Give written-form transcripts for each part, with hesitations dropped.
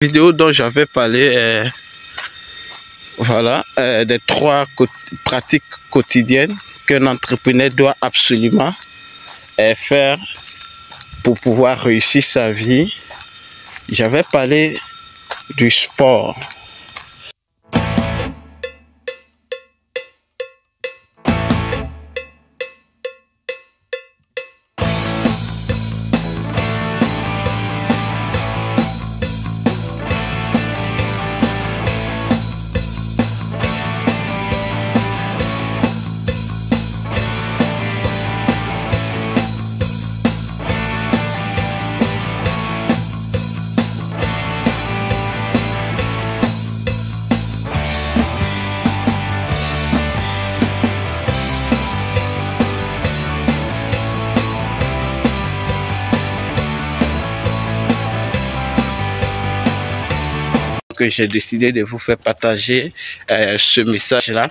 Vidéo dont j'avais parlé, voilà, des trois pratiques quotidiennes qu'un entrepreneur doit absolument faire pour pouvoir réussir sa vie. J'avais parlé du sport. Que j'ai décidé de vous faire partager ce message-là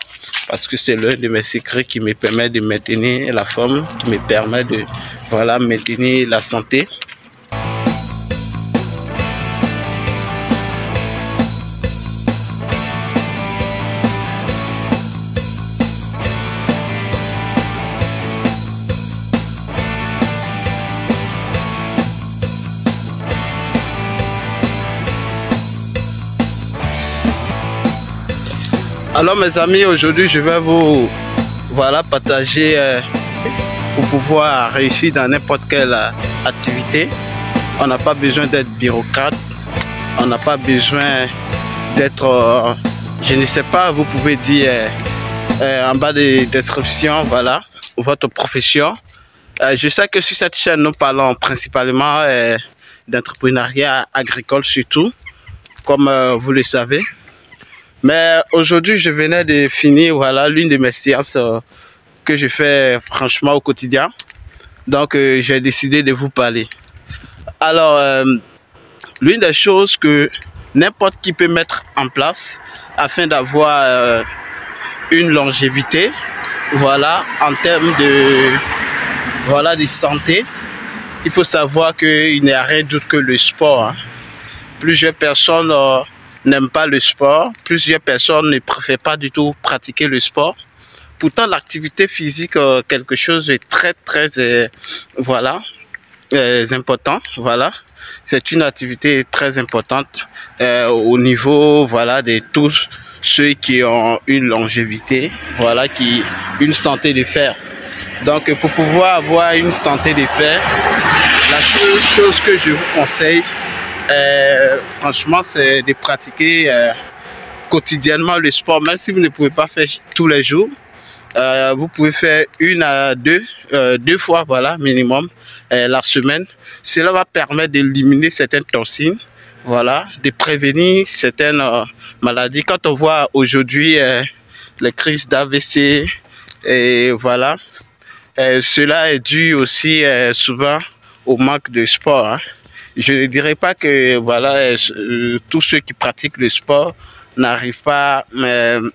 parce que c'est l'un de mes secrets qui me permet de maintenir la forme, qui me permet de maintenir la santé. Alors mes amis, aujourd'hui je vais vous partager pour pouvoir réussir dans n'importe quelle activité. On n'a pas besoin d'être bureaucrate, on n'a pas besoin d'être, je ne sais pas, vous pouvez dire en bas des descriptions, voilà, votre profession. Je sais que sur cette chaîne nous parlons principalement d'entrepreneuriat agricole surtout, comme vous le savez. Mais aujourd'hui, je venais de finir l'une de mes séances que je fais franchement au quotidien. Donc, j'ai décidé de vous parler. Alors, l'une des choses que n'importe qui peut mettre en place afin d'avoir une longévité, en termes de santé, il faut savoir qu'il n'y a rien d'autre que le sport. Plusieurs personnes n'aiment pas le sport, plusieurs personnes ne préfèrent pas du tout pratiquer le sport. Pourtant, l'activité physique est quelque chose de très important. C'est une activité très importante au niveau de tous ceux qui ont une longévité, une santé de fer. Donc, pour pouvoir avoir une santé de fer, la seule chose que je vous conseille, franchement, c'est de pratiquer quotidiennement le sport. Même si vous ne pouvez pas faire tous les jours, vous pouvez faire une à deux fois minimum la semaine. Cela va permettre d'éliminer certaines toxines, de prévenir certaines maladies. Quand on voit aujourd'hui les crises d'AVC, et cela est dû aussi souvent au manque de sport. Je ne dirais pas que tous ceux qui pratiquent le sport n'arrivent pas, ne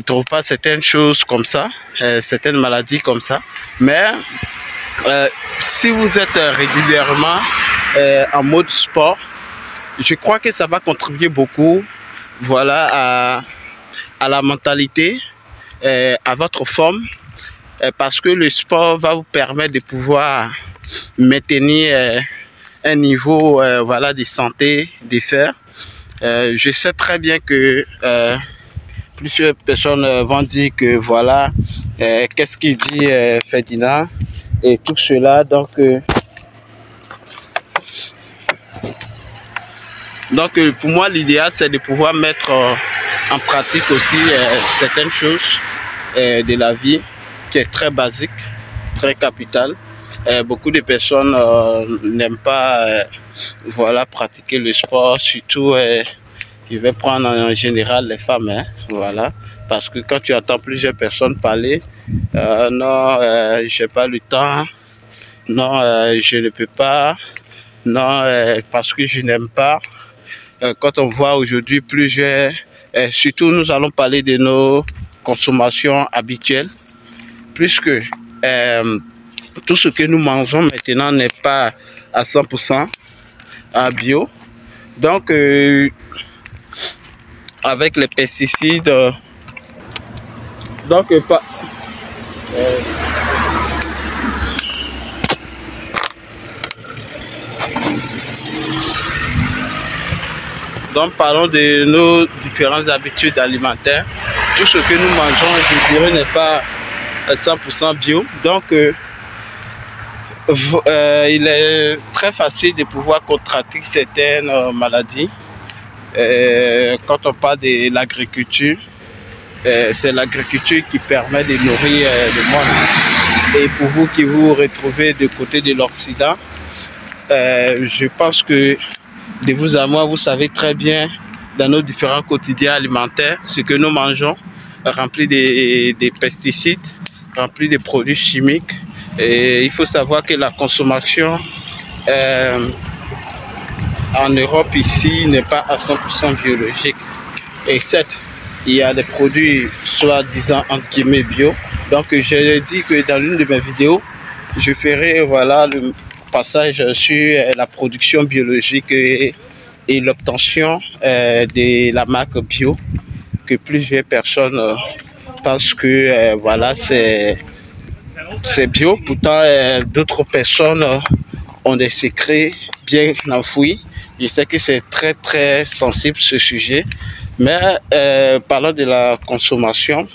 trouvent pas certaines choses comme ça, certaines maladies comme ça. Mais si vous êtes régulièrement en mode sport, je crois que ça va contribuer beaucoup à la mentalité, à votre forme, parce que le sport va vous permettre de pouvoir maintenir un niveau de santé, de fer. Je sais très bien que plusieurs personnes vont dire que qu'est-ce qu'il dit Ferdinand et tout cela. Donc pour moi l'idéal c'est de pouvoir mettre en pratique aussi certaines choses de la vie qui est très basique, très capitale. Beaucoup de personnes n'aiment pas pratiquer le sport, surtout je vais prendre en général les femmes, parce que quand tu entends plusieurs personnes parler, non, j'ai pas le temps, non, je ne peux pas, non, parce que je n'aime pas. Quand on voit aujourd'hui plusieurs, surtout nous allons parler de nos consommations habituelles, puisque tout ce que nous mangeons maintenant n'est pas à 100% bio. Donc, avec les pesticides, donc pas... Donc parlons de nos différentes habitudes alimentaires. Tout ce que nous mangeons, je dirais, n'est pas 100% bio. Donc il est très facile de pouvoir contracter certaines maladies. Quand on parle de l'agriculture, c'est l'agriculture qui permet de nourrir le monde. Et pour vous qui vous retrouvez du côté de l'Occident, je pense que de vous à moi, vous savez très bien dans nos différents quotidiens alimentaires ce que nous mangeons, rempli des pesticides, rempli de produits chimiques. Et il faut savoir que la consommation en Europe ici n'est pas à 100% biologique. Et certes, il y a des produits soi-disant entre guillemets bio. Donc j'ai dit que dans l'une de mes vidéos, je ferai voilà le passage sur la production biologique et l'obtention de la marque bio, que plusieurs personnes pensent que voilà c'est bio, pourtant d'autres personnes ont des secrets bien enfouis. Je sais que c'est très sensible ce sujet, mais parlant de la consommation,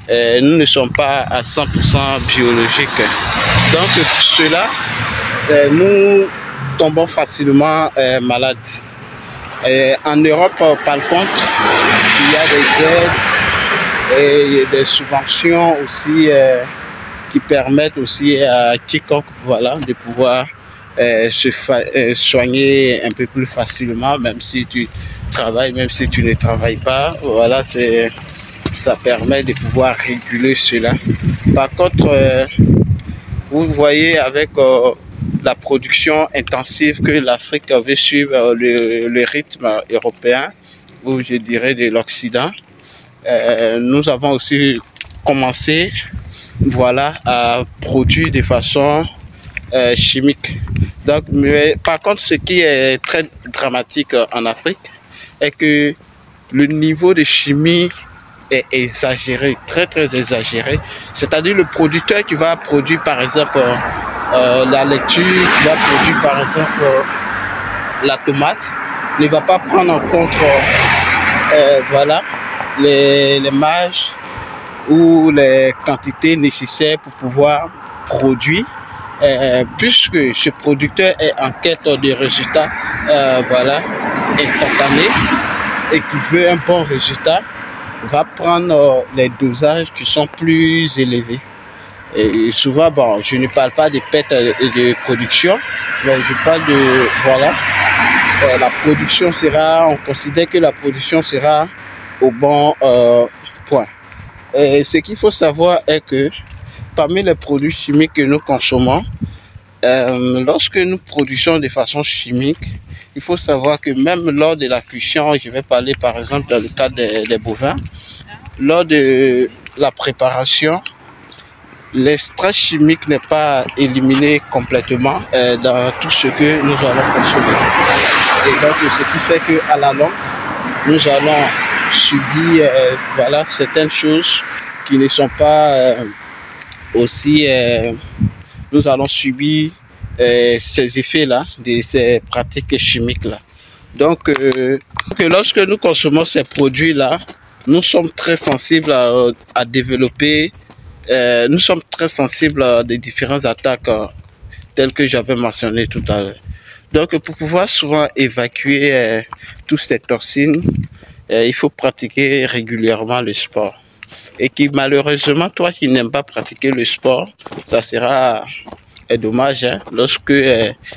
nous ne sommes pas à 100% biologiques. Donc pour cela, nous tombons facilement malades. En Europe, par contre, il y a des aides et des subventions aussi qui permettent aussi à quiconque voilà, de pouvoir se soigner un peu plus facilement, même si tu travailles, même si tu ne travailles pas. Voilà, ça permet de pouvoir réguler cela. Par contre, vous voyez avec la production intensive que l'Afrique veut suivre le rythme européen, ou je dirais de l'Occident, nous avons aussi commencé voilà, à produire de façon chimique. Donc, mais, par contre, ce qui est très dramatique en Afrique est que le niveau de chimie est exagéré, très exagéré. C'est-à-dire le producteur qui va produire par exemple la laitue, qui va produire par exemple la tomate, ne va pas prendre en compte voilà, les marges ou les quantités nécessaires pour pouvoir produire, puisque ce producteur est en quête de résultats voilà, instantanés et qui veut un bon résultat, va prendre les dosages qui sont plus élevés. Et souvent, bon, je ne parle pas de pertes de production, mais je parle de, voilà, la production sera, on considère que la production sera au bon point. Et ce qu'il faut savoir est que parmi les produits chimiques que nous consommons, lorsque nous produisons de façon chimique, il faut savoir que même lors de la cuisson, je vais parler par exemple dans le cas des bovins, lors de la préparation, l'extrait chimique n'est pas éliminé complètement dans tout ce que nous allons consommer. Et donc ce qui fait qu'à la longue, nous allons subir voilà, certaines choses qui ne sont pas aussi... nous allons subir ces effets-là, de ces pratiques chimiques-là. Donc, lorsque nous consommons ces produits-là, nous sommes très sensibles à développer, nous sommes très sensibles à des différentes attaques telles que j'avais mentionné tout à l'heure. Donc, pour pouvoir souvent évacuer toutes ces toxines, il faut pratiquer régulièrement le sport. Et qui malheureusement, toi qui n'aimes pas pratiquer le sport, ça sera dommage hein, lorsque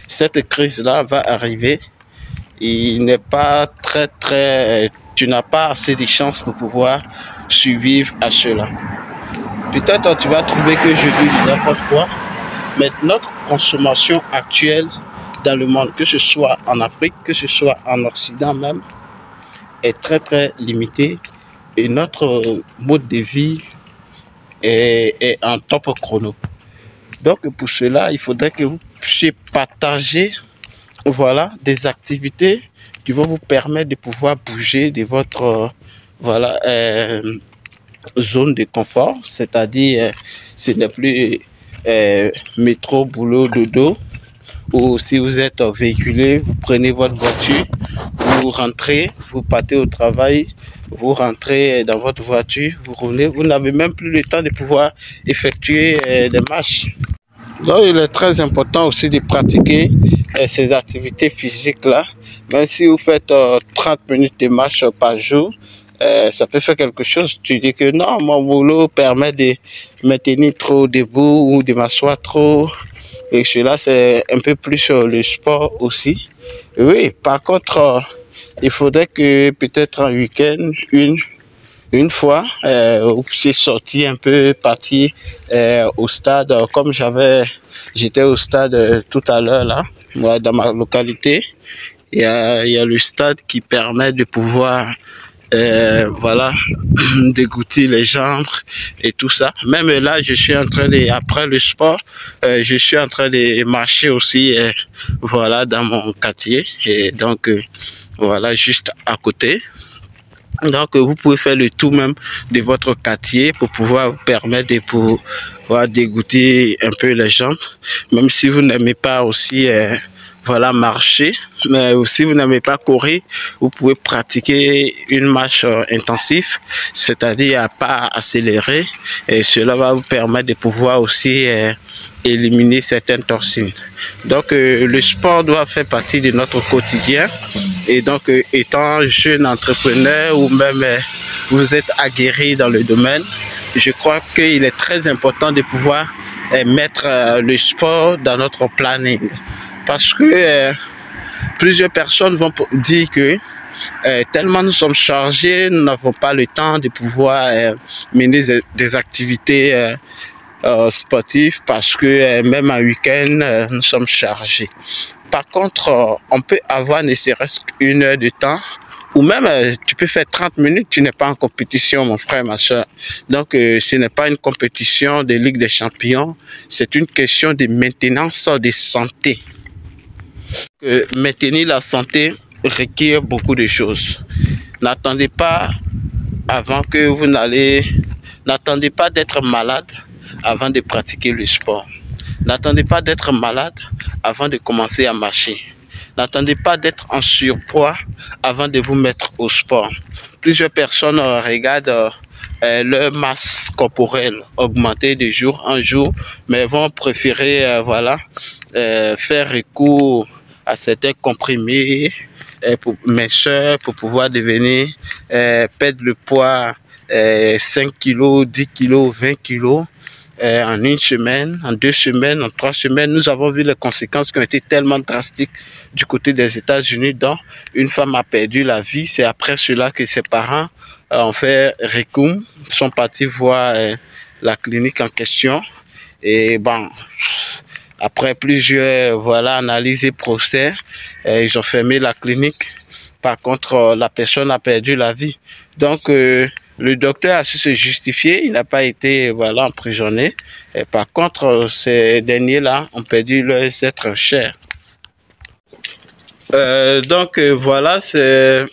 cette crise-là va arriver. Il n'est pas tu n'as pas assez de chances pour pouvoir survivre à cela. Peut-être tu vas trouver que je dis n'importe quoi, mais notre consommation actuelle dans le monde, que ce soit en Afrique, que ce soit en Occident même, est très limitée. Et notre mode de vie est en top chrono. Donc pour cela, il faudrait que vous puissiez partager voilà, des activités qui vont vous permettre de pouvoir bouger de votre voilà, zone de confort, c'est-à-dire ce n'est plus métro, boulot, dodo, ou si vous êtes véhiculé, vous prenez votre voiture, vous rentrez, vous partez au travail, vous rentrez dans votre voiture, vous roulez, vous n'avez même plus le temps de pouvoir effectuer des marches. Donc il est très important aussi de pratiquer ces activités physiques-là. Même si vous faites 30 minutes de marche par jour, ça peut faire quelque chose. Tu dis que non, mon boulot permet de me tenir trop debout ou de m'asseoir trop. Et cela, c'est un peu plus le sport aussi. Oui, par contre, il faudrait que peut-être un week-end, une fois, vous puissiez sortir un peu, partir au stade, comme j'étais au stade tout à l'heure là, moi, dans ma localité. Il y a le stade qui permet de pouvoir voilà, dégoûter les jambes et tout ça. Même là, je suis en train de, après le sport, je suis en train de marcher aussi, voilà, dans mon quartier. Et donc, voilà, juste à côté. Donc, vous pouvez faire le tour même de votre quartier pour pouvoir vous permettre de pouvoir dégoûter un peu les jambes. Même si vous n'aimez pas aussi voilà, marcher, mais aussi vous n'aimez pas courir, vous pouvez pratiquer une marche intensive, c'est-à-dire à pas accélérer, et cela va vous permettre de pouvoir aussi éliminer certaines toxines. Donc le sport doit faire partie de notre quotidien, et donc étant jeune entrepreneur ou même vous êtes aguerri dans le domaine, je crois qu'il est très important de pouvoir mettre le sport dans notre planning. Parce que plusieurs personnes vont dire que tellement nous sommes chargés, nous n'avons pas le temps de pouvoir mener des activités sportives parce que même un week-end, nous sommes chargés. Par contre, on peut avoir ne serait-ce qu'une heure de temps ou même tu peux faire 30 minutes, tu n'es pas en compétition, mon frère, ma soeur. Donc, ce n'est pas une compétition de Ligue des Champions, c'est une question de maintenance de santé. Maintenir la santé requiert beaucoup de choses. N'attendez pas avant que vous n'allez... N'attendez pas d'être malade avant de pratiquer le sport. N'attendez pas d'être malade avant de commencer à marcher. N'attendez pas d'être en surpoids avant de vous mettre au sport. Plusieurs personnes regardent leur masse corporelle augmenter de jour en jour, mais vont préférer voilà, faire recours à certains comprimés pour minceur pour pouvoir devenir perdre le poids 5 kg, 10 kg, 20 kg en une semaine, en 2 semaines, en 3 semaines. Nous avons vu les conséquences qui ont été tellement drastiques du côté des États-Unis, dont une femme a perdu la vie. C'est après cela que ses parents ont fait recours, sont partis voir la clinique en question. Et bon, après plusieurs voilà, analyses et procès, ils ont fermé la clinique. Par contre, la personne a perdu la vie. Donc, le docteur a su se justifier. Il n'a pas été voilà, emprisonné. Et par contre, ces derniers-là ont perdu leurs êtres chers. Donc, voilà, c'est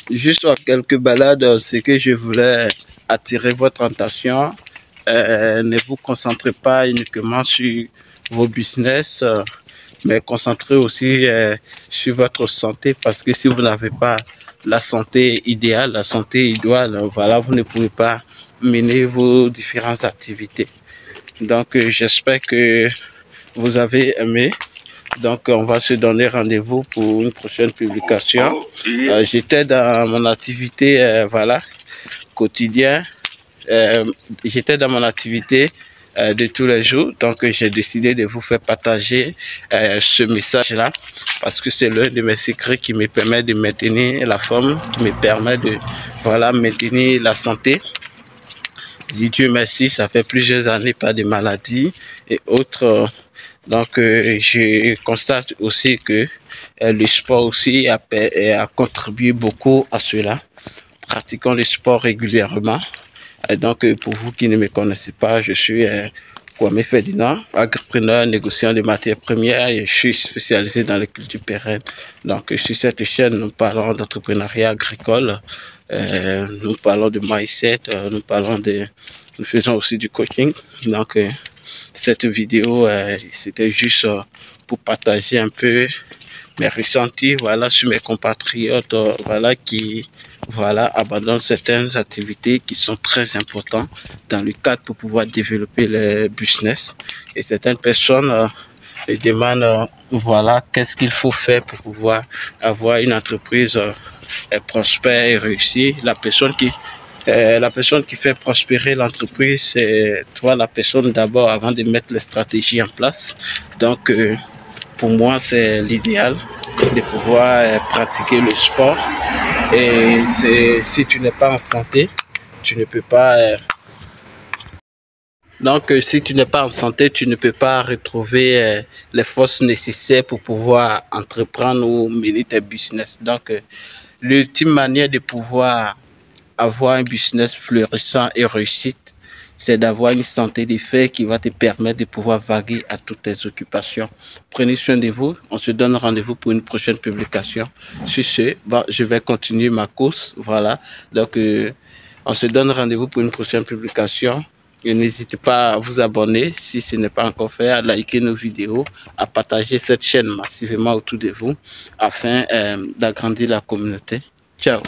juste quelques balades. Ce que je voulais attirer votre attention. Ne vous concentrez pas uniquement sur vos business, mais concentrez aussi sur votre santé, parce que si vous n'avez pas la santé idéale, la santé idéale, voilà, vous ne pouvez pas mener vos différentes activités. Donc j'espère que vous avez aimé. Donc on va se donner rendez-vous pour une prochaine publication. J'étais dans mon activité voilà, quotidienne. J'étais dans mon activité de tous les jours, donc j'ai décidé de vous faire partager ce message-là, parce que c'est l'un de mes secrets qui me permet de maintenir la forme, qui me permet de voilà, maintenir la santé. Dieu merci, ça fait plusieurs années, pas de maladies et autres. Donc je constate aussi que le sport aussi a contribué beaucoup à cela. Pratiquons le sport régulièrement. Et donc, pour vous qui ne me connaissez pas, je suis Kwame Ferdinand, agripreneur, négociant de matières premières et je suis spécialisé dans les cultures pérennes. Donc sur cette chaîne, nous parlons d'entrepreneuriat agricole, nous parlons de mindset, nous faisons aussi du coaching. Donc cette vidéo, c'était juste pour partager un peu mes ressentis, voilà, sur mes compatriotes, voilà, qui abandonnent certaines activités qui sont très importantes dans le cadre pour pouvoir développer le business. Et certaines personnes me demandent, voilà, qu'est-ce qu'il faut faire pour pouvoir avoir une entreprise prospère et réussie. La personne qui fait prospérer l'entreprise, c'est toi, la personne d'abord, avant de mettre les stratégies en place. Donc, pour moi, c'est l'idéal de pouvoir pratiquer le sport. Et si tu n'es pas en santé, tu ne peux pas... Donc, si tu n'es pas en santé, tu ne peux pas retrouver les forces nécessaires pour pouvoir entreprendre ou mener tes business. Donc, l'ultime manière de pouvoir avoir un business florissant et réussite, c'est d'avoir une santé de fer qui va te permettre de pouvoir vaguer à toutes tes occupations. Prenez soin de vous. On se donne rendez-vous pour une prochaine publication. Sur ce, je vais continuer ma course. Voilà. Donc, on se donne rendez-vous pour une prochaine publication. Et n'hésitez pas à vous abonner si ce n'est pas encore fait, à liker nos vidéos, à partager cette chaîne massivement autour de vous afin d'agrandir la communauté. Ciao.